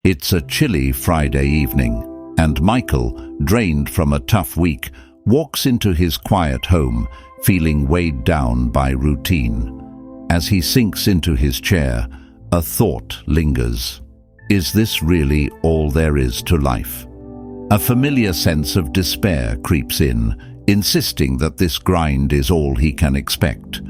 It's a chilly Friday evening, and Michael, drained from a tough week, walks into his quiet home, feeling weighed down by routine. As he sinks into his chair, a thought lingers. Is this really all there is to life? A familiar sense of despair creeps in, insisting that this grind is all he can expect.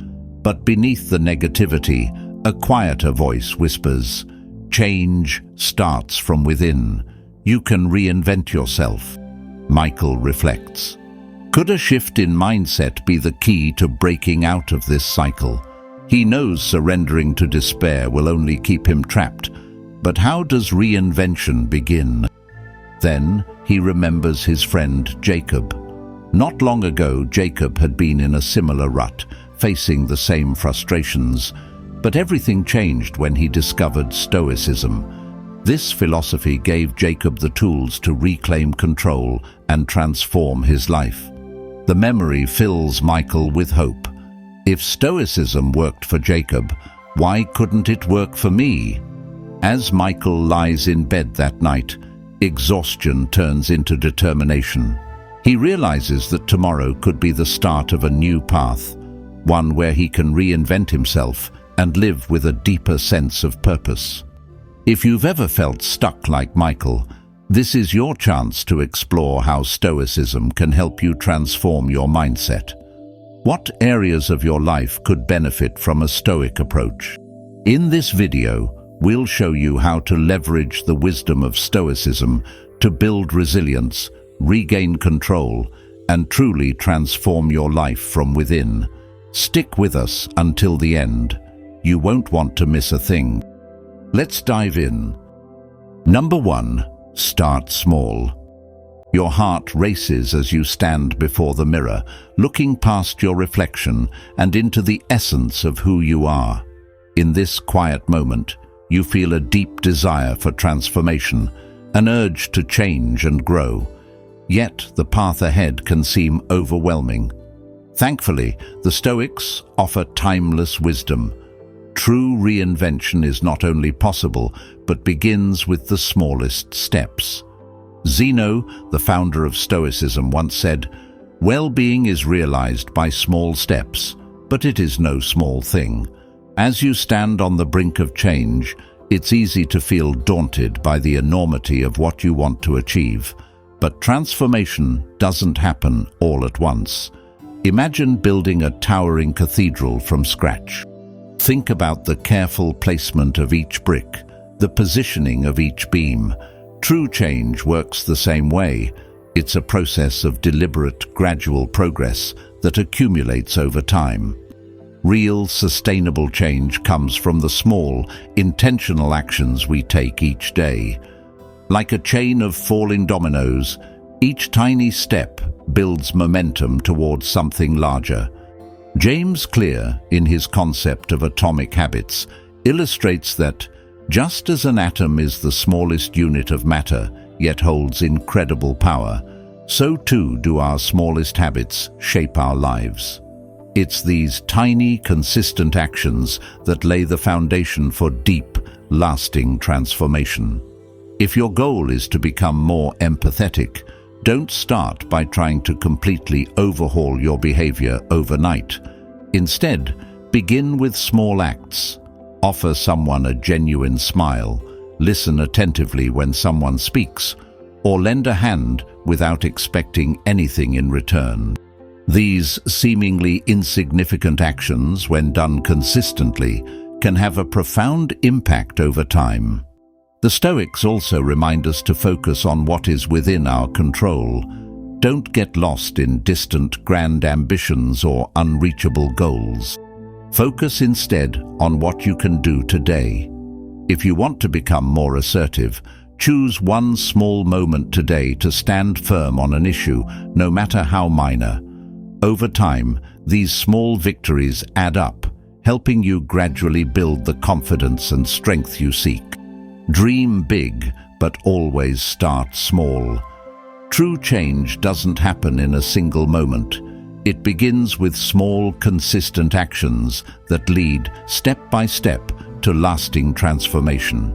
But beneath the negativity, a quieter voice whispers, "Change starts from within. You can reinvent yourself." Michael reflects. Could a shift in mindset be the key to breaking out of this cycle? He knows surrendering to despair will only keep him trapped. But how does reinvention begin? Then he remembers his friend Jacob. Not long ago, Jacob had been in a similar rut, facing the same frustrations. But everything changed when he discovered Stoicism. This philosophy gave Jacob the tools to reclaim control and transform his life. The memory fills Michael with hope. If Stoicism worked for Jacob, why couldn't it work for me? As Michael lies in bed that night, exhaustion turns into determination. He realizes that tomorrow could be the start of a new path, one where he can reinvent himself and live with a deeper sense of purpose. If you've ever felt stuck like Michael, this is your chance to explore how Stoicism can help you transform your mindset. What areas of your life could benefit from a Stoic approach? In this video, we'll show you how to leverage the wisdom of Stoicism to build resilience, regain control, and truly transform your life from within. Stick with us until the end. You won't want to miss a thing. Let's dive in. Number 1. Start small. Your heart races as you stand before the mirror, looking past your reflection and into the essence of who you are. In this quiet moment, you feel a deep desire for transformation, an urge to change and grow. Yet the path ahead can seem overwhelming. Thankfully, the Stoics offer timeless wisdom. True reinvention is not only possible, but begins with the smallest steps. Zeno, the founder of Stoicism, once said, "Well-being is realized by small steps, but it is no small thing." As you stand on the brink of change, it's easy to feel daunted by the enormity of what you want to achieve. But transformation doesn't happen all at once. Imagine building a towering cathedral from scratch. Think about the careful placement of each brick, the positioning of each beam. True change works the same way. It's a process of deliberate, gradual progress that accumulates over time. Real, sustainable change comes from the small, intentional actions we take each day. Like a chain of falling dominoes, each tiny step builds momentum towards something larger. James Clear, in his concept of atomic habits, illustrates that just as an atom is the smallest unit of matter, yet holds incredible power, so too do our smallest habits shape our lives. It's these tiny, consistent actions that lay the foundation for deep, lasting transformation. If your goal is to become more empathetic, don't start by trying to completely overhaul your behavior overnight. Instead, begin with small acts. Offer someone a genuine smile, listen attentively when someone speaks, or lend a hand without expecting anything in return. These seemingly insignificant actions, when done consistently, can have a profound impact over time. The Stoics also remind us to focus on what is within our control. Don't get lost in distant, grand ambitions or unreachable goals. Focus instead on what you can do today. If you want to become more assertive, choose one small moment today to stand firm on an issue, no matter how minor. Over time, these small victories add up, helping you gradually build the confidence and strength you seek. Dream big, but always start small. True change doesn't happen in a single moment. It begins with small, consistent actions that lead, step by step, to lasting transformation.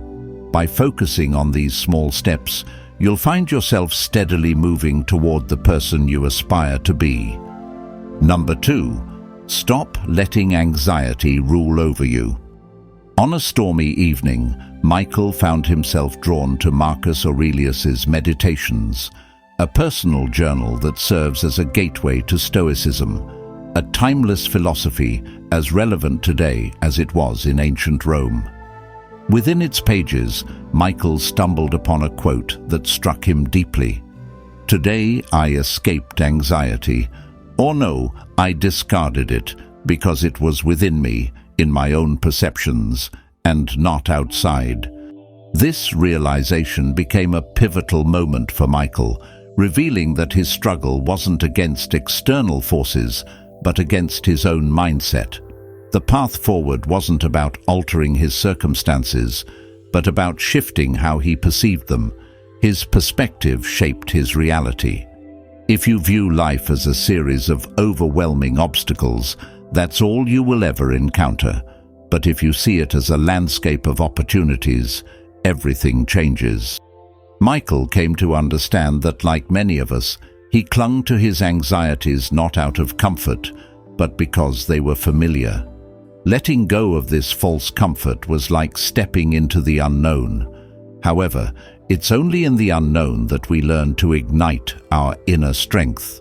By focusing on these small steps, you'll find yourself steadily moving toward the person you aspire to be. Number 2, stop letting anxiety rule over you. On a stormy evening, Michael found himself drawn to Marcus Aurelius's Meditations, a personal journal that serves as a gateway to Stoicism, a timeless philosophy as relevant today as it was in ancient Rome. Within its pages, Michael stumbled upon a quote that struck him deeply. "Today I escaped anxiety, or no, I discarded it because it was within me, in my own perceptions, and not outside." This realization became a pivotal moment for Michael, revealing that his struggle wasn't against external forces, but against his own mindset. The path forward wasn't about altering his circumstances, but about shifting how he perceived them. His perspective shaped his reality. If you view life as a series of overwhelming obstacles, that's all you will ever encounter. But if you see it as a landscape of opportunities, everything changes. Michael came to understand that, like many of us, he clung to his anxieties not out of comfort, but because they were familiar. Letting go of this false comfort was like stepping into the unknown. However, it's only in the unknown that we learn to ignite our inner strength.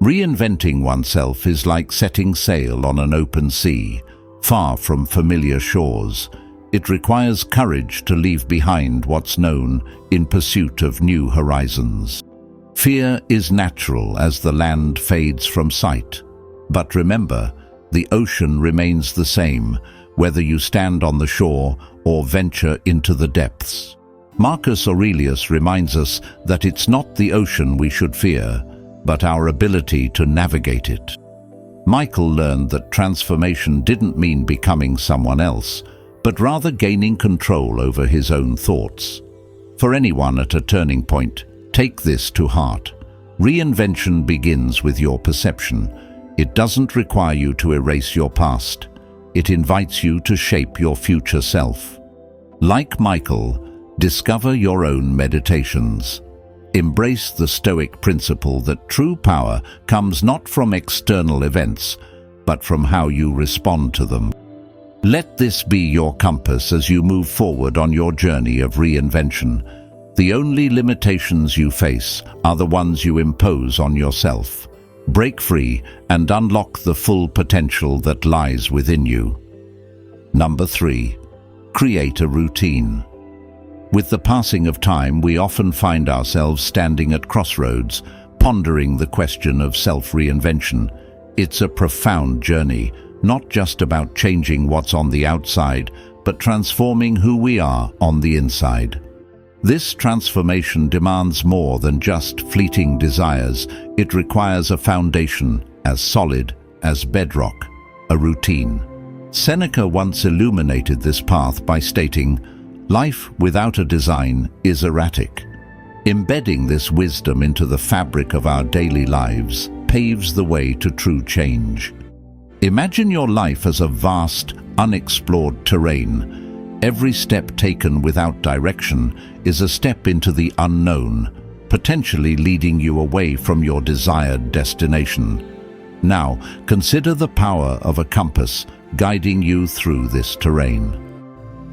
Reinventing oneself is like setting sail on an open sea, far from familiar shores. It requires courage to leave behind what's known in pursuit of new horizons. Fear is natural as the land fades from sight. But remember, the ocean remains the same, whether you stand on the shore or venture into the depths. Marcus Aurelius reminds us that it's not the ocean we should fear, but our ability to navigate it. Michael learned that transformation didn't mean becoming someone else, but rather gaining control over his own thoughts. For anyone at a turning point, take this to heart. Reinvention begins with your perception. It doesn't require you to erase your past. It invites you to shape your future self. Like Michael, discover your own meditations. Embrace the Stoic principle that true power comes not from external events, but from how you respond to them. Let this be your compass as you move forward on your journey of reinvention. The only limitations you face are the ones you impose on yourself. Break free and unlock the full potential that lies within you. Number 3, create a routine. With the passing of time, we often find ourselves standing at crossroads, pondering the question of self-reinvention. It's a profound journey, not just about changing what's on the outside, but transforming who we are on the inside. This transformation demands more than just fleeting desires. It requires a foundation as solid as bedrock, a routine. Seneca once illuminated this path by stating, "Life without a design is erratic." Embedding this wisdom into the fabric of our daily lives paves the way to true change. Imagine your life as a vast, unexplored terrain. Every step taken without direction is a step into the unknown, potentially leading you away from your desired destination. Now, consider the power of a compass guiding you through this terrain.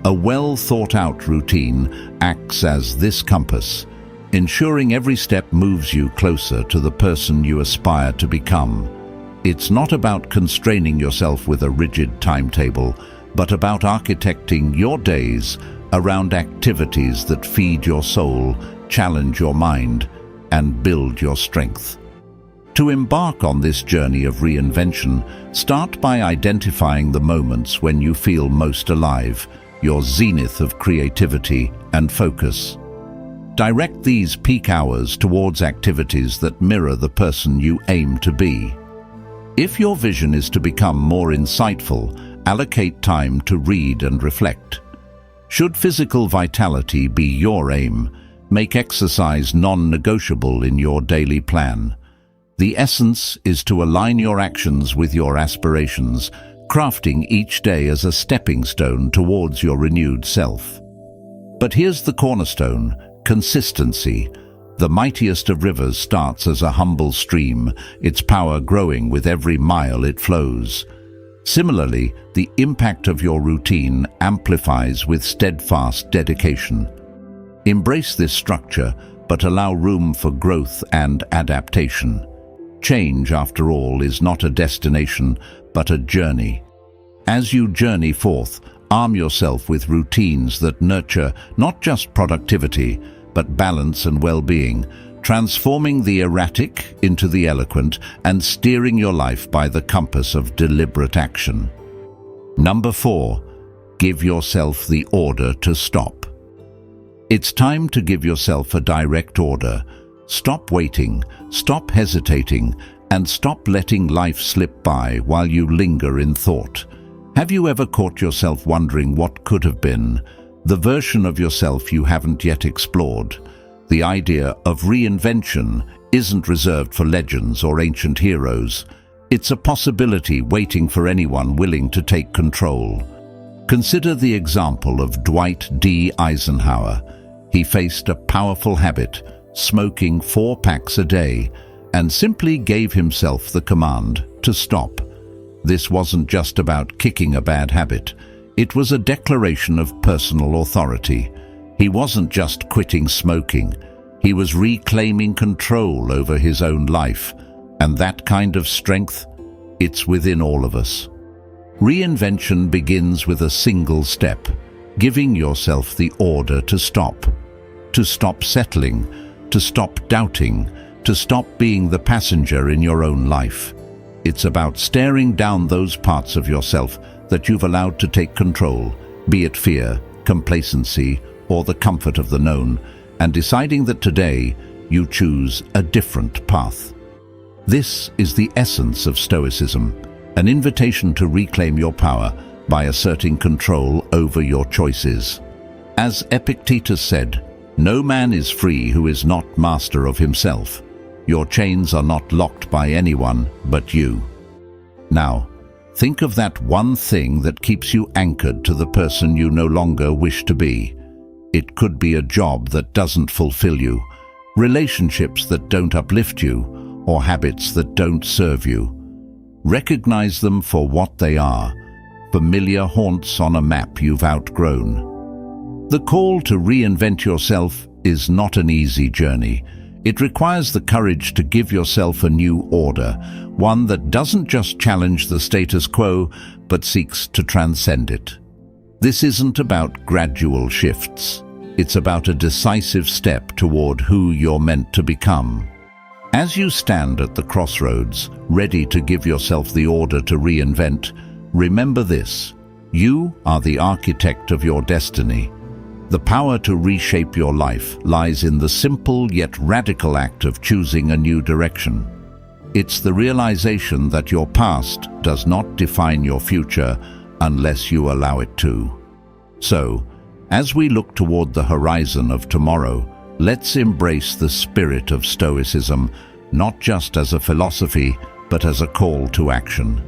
A well-thought-out routine acts as this compass, ensuring every step moves you closer to the person you aspire to become. It's not about constraining yourself with a rigid timetable, but about architecting your days around activities that feed your soul, challenge your mind, and build your strength. To embark on this journey of reinvention, start by identifying the moments when you feel most alive, your zenith of creativity and focus. Direct these peak hours towards activities that mirror the person you aim to be. If your vision is to become more insightful, allocate time to read and reflect. Should physical vitality be your aim, make exercise non-negotiable in your daily plan. The essence is to align your actions with your aspirations, crafting each day as a stepping stone towards your renewed self. But here's the cornerstone: consistency. The mightiest of rivers starts as a humble stream, its power growing with every mile it flows. Similarly, the impact of your routine amplifies with steadfast dedication. Embrace this structure, but allow room for growth and adaptation. Change, after all, is not a destination, but a journey. As you journey forth, arm yourself with routines that nurture not just productivity, but balance and well-being, transforming the erratic into the eloquent and steering your life by the compass of deliberate action. Number 4, give yourself the order to stop. It's time to give yourself a direct order. Stop waiting, stop hesitating, and stop letting life slip by while you linger in thought. Have you ever caught yourself wondering what could have been? The version of yourself you haven't yet explored. The idea of reinvention isn't reserved for legends or ancient heroes. It's a possibility waiting for anyone willing to take control. Consider the example of Dwight D. Eisenhower. He faced a powerful habit, smoking 4 packs a day, and simply gave himself the command to stop. This wasn't just about kicking a bad habit. It was a declaration of personal authority. He wasn't just quitting smoking. He was reclaiming control over his own life. And that kind of strength, it's within all of us. Reinvention begins with a single step: giving yourself the order to stop. To stop settling, to stop doubting, to stop being the passenger in your own life. It's about staring down those parts of yourself that you've allowed to take control, be it fear, complacency, or the comfort of the known, and deciding that today you choose a different path. This is the essence of Stoicism, an invitation to reclaim your power by asserting control over your choices. As Epictetus said, "No man is free who is not master of himself." Your chains are not locked by anyone but you. Now, think of that one thing that keeps you anchored to the person you no longer wish to be. It could be a job that doesn't fulfill you, relationships that don't uplift you, or habits that don't serve you. Recognize them for what they are: familiar haunts on a map you've outgrown. The call to reinvent yourself is not an easy journey. It requires the courage to give yourself a new order, one that doesn't just challenge the status quo, but seeks to transcend it. This isn't about gradual shifts. It's about a decisive step toward who you're meant to become. As you stand at the crossroads, ready to give yourself the order to reinvent, remember this: you are the architect of your destiny. The power to reshape your life lies in the simple yet radical act of choosing a new direction. It's the realization that your past does not define your future unless you allow it to. So, as we look toward the horizon of tomorrow, let's embrace the spirit of Stoicism, not just as a philosophy, but as a call to action.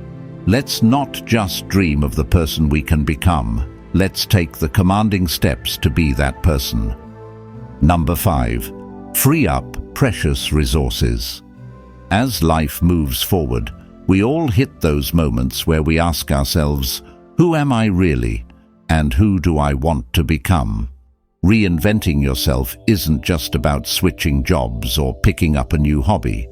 Let's not just dream of the person we can become. Let's take the commanding steps to be that person. Number 5, free up precious resources. As life moves forward, we all hit those moments where we ask ourselves, who am I really, and who do I want to become? Reinventing yourself isn't just about switching jobs or picking up a new hobby.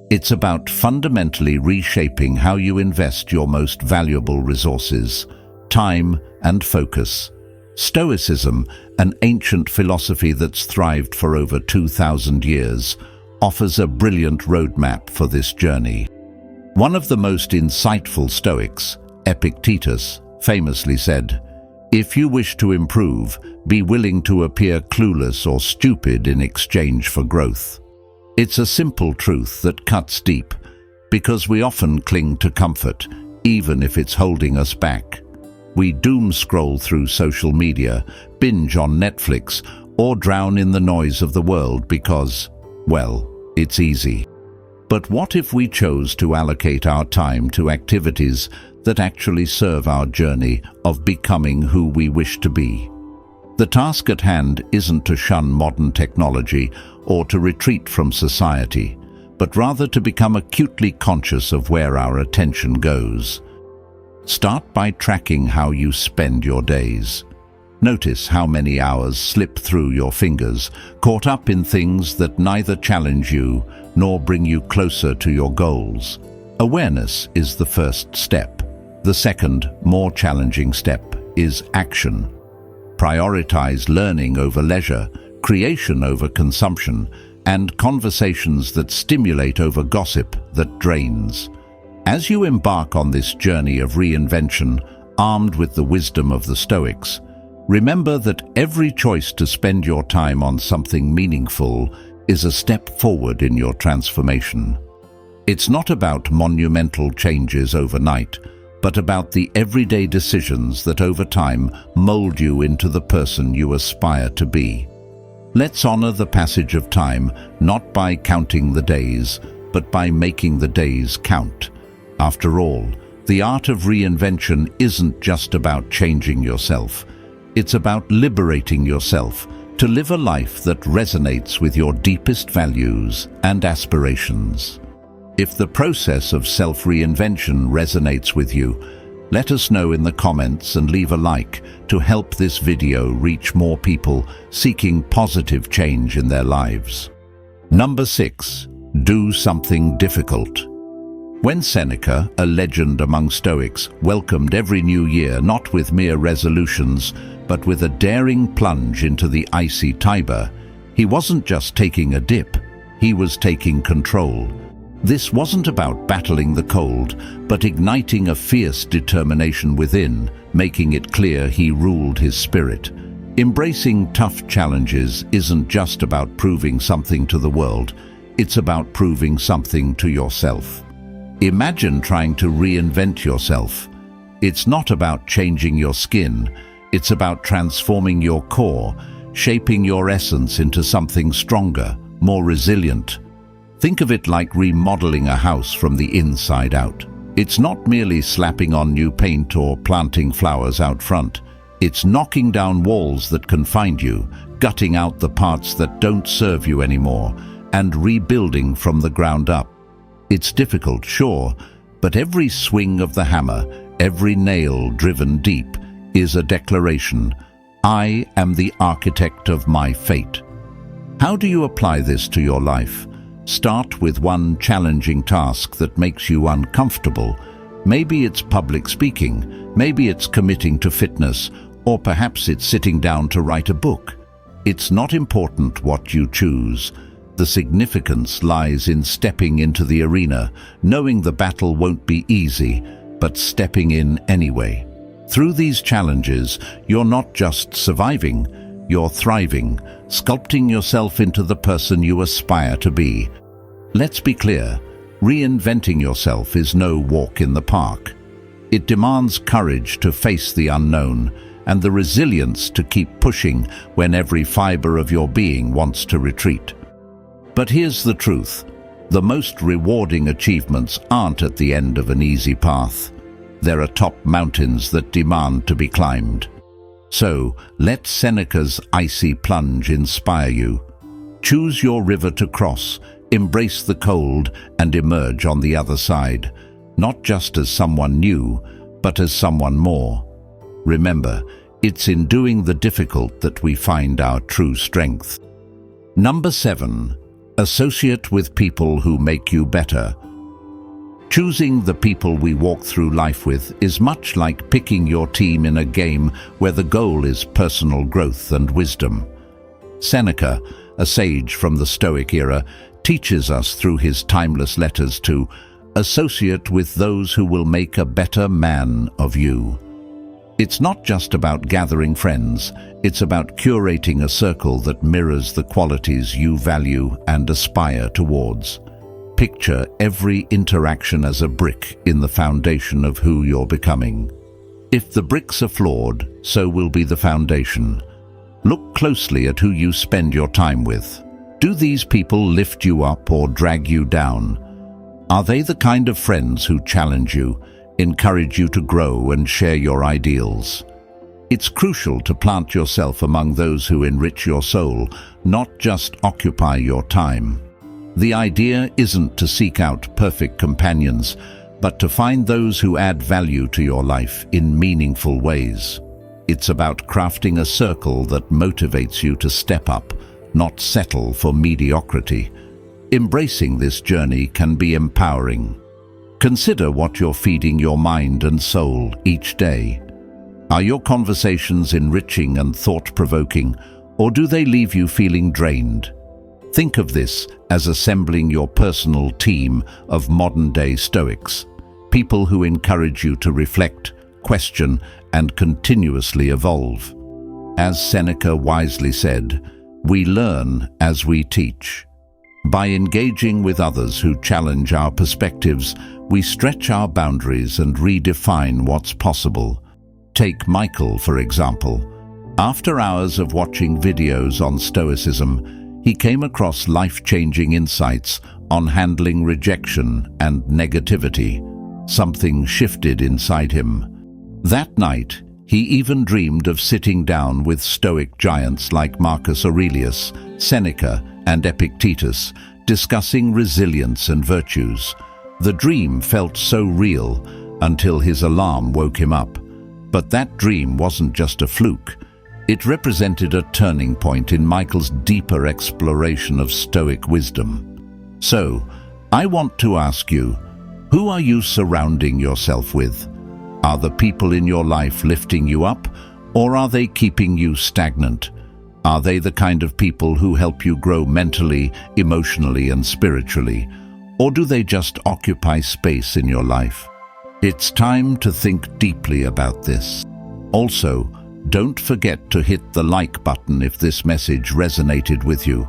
It's about fundamentally reshaping how you invest your most valuable resources: time and focus. Stoicism, an ancient philosophy that's thrived for over 2,000 years, offers a brilliant roadmap for this journey. One of the most insightful Stoics, Epictetus, famously said, "If you wish to improve, be willing to appear clueless or stupid in exchange for growth." It's a simple truth that cuts deep, because we often cling to comfort, even if it's holding us back. We doom scroll through social media, binge on Netflix, or drown in the noise of the world because, well, it's easy. But what if we chose to allocate our time to activities that actually serve our journey of becoming who we wish to be? The task at hand isn't to shun modern technology or to retreat from society, but rather to become acutely conscious of where our attention goes. Start by tracking how you spend your days. Notice how many hours slip through your fingers, caught up in things that neither challenge you nor bring you closer to your goals. Awareness is the first step. The second, more challenging step is action. Prioritize learning over leisure, creation over consumption, and conversations that stimulate over gossip that drains. As you embark on this journey of reinvention, armed with the wisdom of the Stoics, remember that every choice to spend your time on something meaningful is a step forward in your transformation. It's not about monumental changes overnight, but about the everyday decisions that over time mold you into the person you aspire to be. Let's honor the passage of time, not by counting the days, but by making the days count. After all, the art of reinvention isn't just about changing yourself. It's about liberating yourself to live a life that resonates with your deepest values and aspirations. If the process of self-reinvention resonates with you, let us know in the comments and leave a like to help this video reach more people seeking positive change in their lives. Number 6. Do something difficult. When Seneca, a legend among Stoics, welcomed every new year not with mere resolutions, but with a daring plunge into the icy Tiber, he wasn't just taking a dip, he was taking control. This wasn't about battling the cold, but igniting a fierce determination within, making it clear he ruled his spirit. Embracing tough challenges isn't just about proving something to the world, it's about proving something to yourself. Imagine trying to reinvent yourself. It's not about changing your skin, it's about transforming your core, shaping your essence into something stronger, more resilient. Think of it like remodeling a house from the inside out. It's not merely slapping on new paint or planting flowers out front. It's knocking down walls that confine you, gutting out the parts that don't serve you anymore, and rebuilding from the ground up. It's difficult, sure, but every swing of the hammer, every nail driven deep, is a declaration. I am the architect of my fate. How do you apply this to your life? Start with one challenging task that makes you uncomfortable. Maybe it's public speaking, maybe it's committing to fitness, or perhaps it's sitting down to write a book. It's not important what you choose. The significance lies in stepping into the arena, knowing the battle won't be easy, but stepping in anyway. Through these challenges, you're not just surviving, you're thriving, sculpting yourself into the person you aspire to be. Let's be clear, reinventing yourself is no walk in the park. It demands courage to face the unknown and the resilience to keep pushing when every fiber of your being wants to retreat. But here's the truth. The most rewarding achievements aren't at the end of an easy path. There are top mountains that demand to be climbed. So, let Seneca's icy plunge inspire you. Choose your river to cross, embrace the cold, and emerge on the other side, not just as someone new, but as someone more. Remember, it's in doing the difficult that we find our true strength. Number 7. Associate with people who make you better. Choosing the people we walk through life with is much like picking your team in a game where the goal is personal growth and wisdom. Seneca, a sage from the Stoic era, teaches us through his timeless letters to associate with those who will make a better man of you. It's not just about gathering friends, it's about curating a circle that mirrors the qualities you value and aspire towards. Picture every interaction as a brick in the foundation of who you're becoming. If the bricks are flawed, so will be the foundation. Look closely at who you spend your time with. Do these people lift you up or drag you down? Are they the kind of friends who challenge you, encourage you to grow and share your ideals? It's crucial to plant yourself among those who enrich your soul, not just occupy your time. The idea isn't to seek out perfect companions, but to find those who add value to your life in meaningful ways. It's about crafting a circle that motivates you to step up, not settle for mediocrity. Embracing this journey can be empowering. Consider what you're feeding your mind and soul each day. Are your conversations enriching and thought-provoking, or do they leave you feeling drained? Think of this as assembling your personal team of modern-day Stoics, people who encourage you to reflect, question, and continuously evolve. As Seneca wisely said, "We learn as we teach." By engaging with others who challenge our perspectives, we stretch our boundaries and redefine what's possible. Take Michael, for example. After hours of watching videos on Stoicism, he came across life-changing insights on handling rejection and negativity. Something shifted inside him. That night, he even dreamed of sitting down with Stoic giants like Marcus Aurelius, Seneca, and Epictetus, discussing resilience and virtues. The dream felt so real until his alarm woke him up. But that dream wasn't just a fluke. It represented a turning point in Michael's deeper exploration of Stoic wisdom. So, I want to ask you, who are you surrounding yourself with? Are the people in your life lifting you up, or are they keeping you stagnant? Are they the kind of people who help you grow mentally, emotionally, and spiritually? Or do they just occupy space in your life? It's time to think deeply about this. Also, don't forget to hit the like button if this message resonated with you.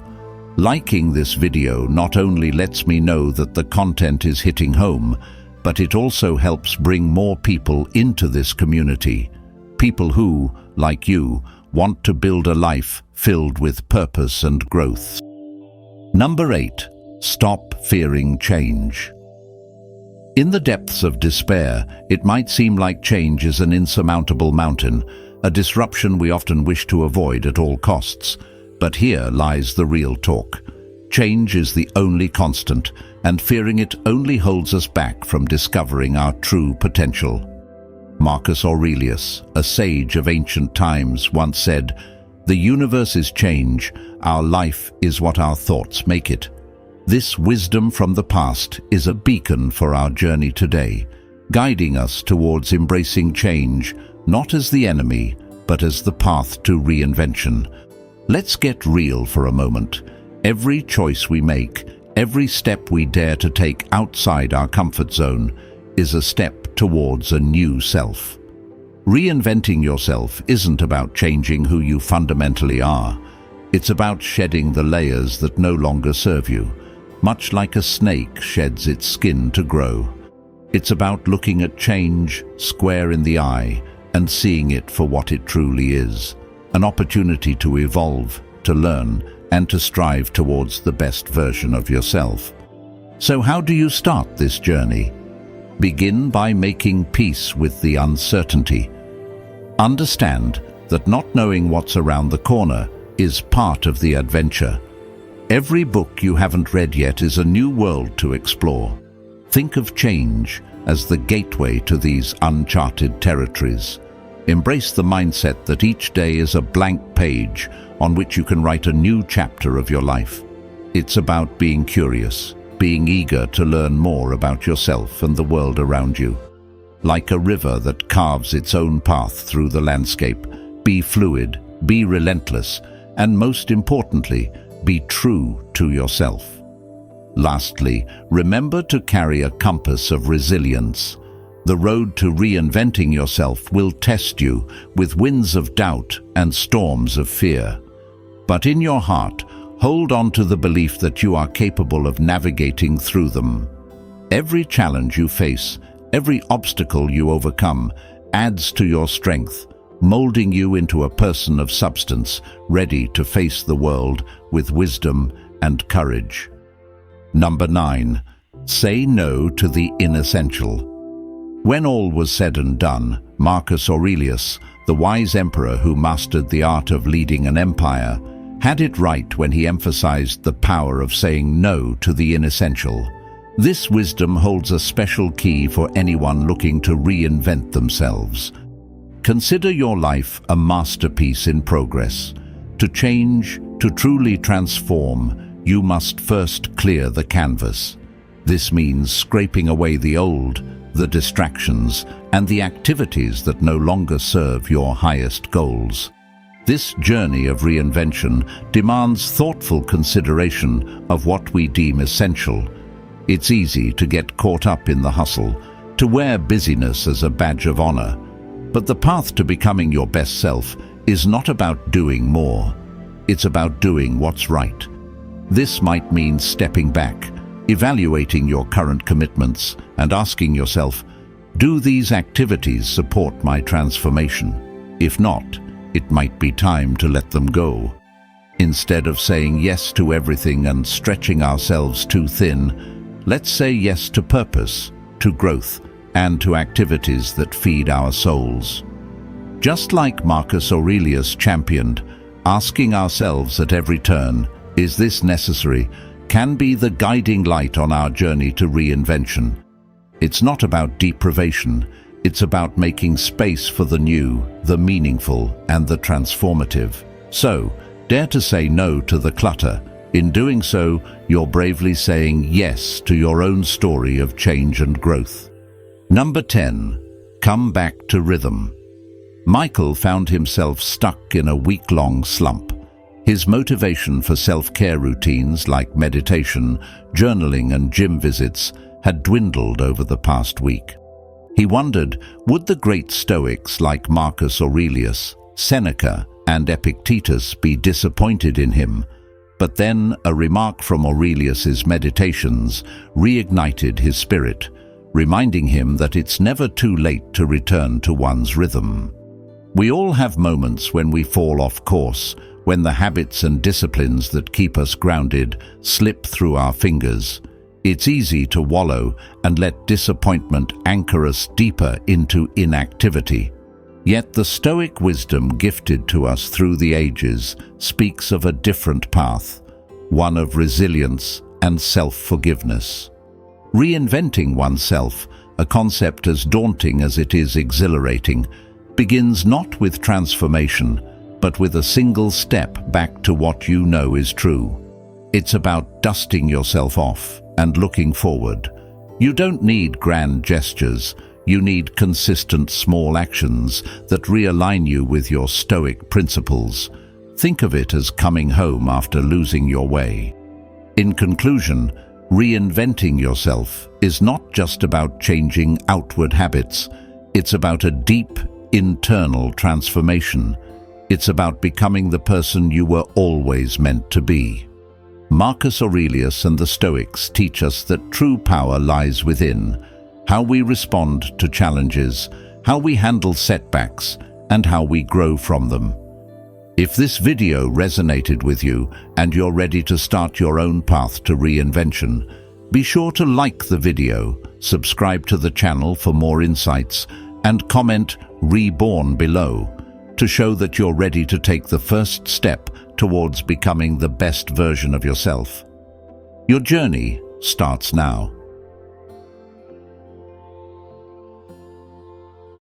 Liking this video not only lets me know that the content is hitting home, but it also helps bring more people into this community. People who, like you, want to build a life filled with purpose and growth. Number 8. Stop fearing change. In the depths of despair, it might seem like change is an insurmountable mountain, a disruption we often wish to avoid at all costs. But here lies the real talk. Change is the only constant, and fearing it only holds us back from discovering our true potential. Marcus Aurelius, a sage of ancient times, once said, "The universe is change, our life is what our thoughts make it." This wisdom from the past is a beacon for our journey today, guiding us towards embracing change, not as the enemy, but as the path to reinvention. Let's get real for a moment. Every choice we make, every step we dare to take outside our comfort zone, is a step towards a new self. Reinventing yourself isn't about changing who you fundamentally are. It's about shedding the layers that no longer serve you, much like a snake sheds its skin to grow. It's about looking at change square in the eye and seeing it for what it truly is, an opportunity to evolve, to learn, and to strive towards the best version of yourself. So how do you start this journey? Begin by making peace with the uncertainty. Understand that not knowing what's around the corner is part of the adventure. Every book you haven't read yet is a new world to explore. Think of change as the gateway to these uncharted territories. Embrace the mindset that each day is a blank page on which you can write a new chapter of your life. It's about being curious, being eager to learn more about yourself and the world around you. Like a river that carves its own path through the landscape, be fluid, be relentless, and most importantly, be true to yourself. Lastly, remember to carry a compass of resilience. The road to reinventing yourself will test you with winds of doubt and storms of fear. But in your heart, hold on to the belief that you are capable of navigating through them. Every challenge you face, every obstacle you overcome, adds to your strength, molding you into a person of substance, ready to face the world with wisdom and courage. Number 9. Say no to the inessential. When all was said and done, Marcus Aurelius, the wise emperor who mastered the art of leading an empire, had it right when he emphasized the power of saying no to the inessential. This wisdom holds a special key for anyone looking to reinvent themselves. Consider your life a masterpiece in progress. To change, to truly transform, you must first clear the canvas. This means scraping away the old, the distractions, and the activities that no longer serve your highest goals. This journey of reinvention demands thoughtful consideration of what we deem essential. It's easy to get caught up in the hustle, to wear busyness as a badge of honor. But the path to becoming your best self is not about doing more. It's about doing what's right. This might mean stepping back, evaluating your current commitments, and asking yourself, do these activities support my transformation? If not, it might be time to let them go. Instead of saying yes to everything and stretching ourselves too thin, let's say yes to purpose, to growth, and to activities that feed our souls. Just like Marcus Aurelius championed, asking ourselves at every turn, is this necessary, can be the guiding light on our journey to reinvention. It's not about deprivation, it's about making space for the new, the meaningful, and the transformative. So, dare to say no to the clutter. In doing so, you're bravely saying yes to your own story of change and growth. Number 10. Come back to rhythm. Michael found himself stuck in a week-long slump. His motivation for self-care routines like meditation, journaling, and gym visits had dwindled over the past week. He wondered, would the great Stoics like Marcus Aurelius, Seneca, and Epictetus be disappointed in him? But then a remark from Aurelius's meditations reignited his spirit, reminding him that it's never too late to return to one's rhythm. We all have moments when we fall off course, when the habits and disciplines that keep us grounded slip through our fingers. It's easy to wallow and let disappointment anchor us deeper into inactivity. Yet the Stoic wisdom gifted to us through the ages speaks of a different path, one of resilience and self-forgiveness. Reinventing oneself, a concept as daunting as it is exhilarating, begins not with transformation, but with a single step back to what you know is true. It's about dusting yourself off and looking forward. You don't need grand gestures, you need consistent small actions that realign you with your Stoic principles. Think of it as coming home after losing your way. In conclusion, reinventing yourself is not just about changing outward habits, it's about a deep internal transformation. It's about becoming the person you were always meant to be. Marcus Aurelius and the Stoics teach us that true power lies within, how we respond to challenges, how we handle setbacks, and how we grow from them. If this video resonated with you and you're ready to start your own path to reinvention, be sure to like the video, subscribe to the channel for more insights, and comment "Reborn" below to show that you're ready to take the first step towards becoming the best version of yourself. Your journey starts now.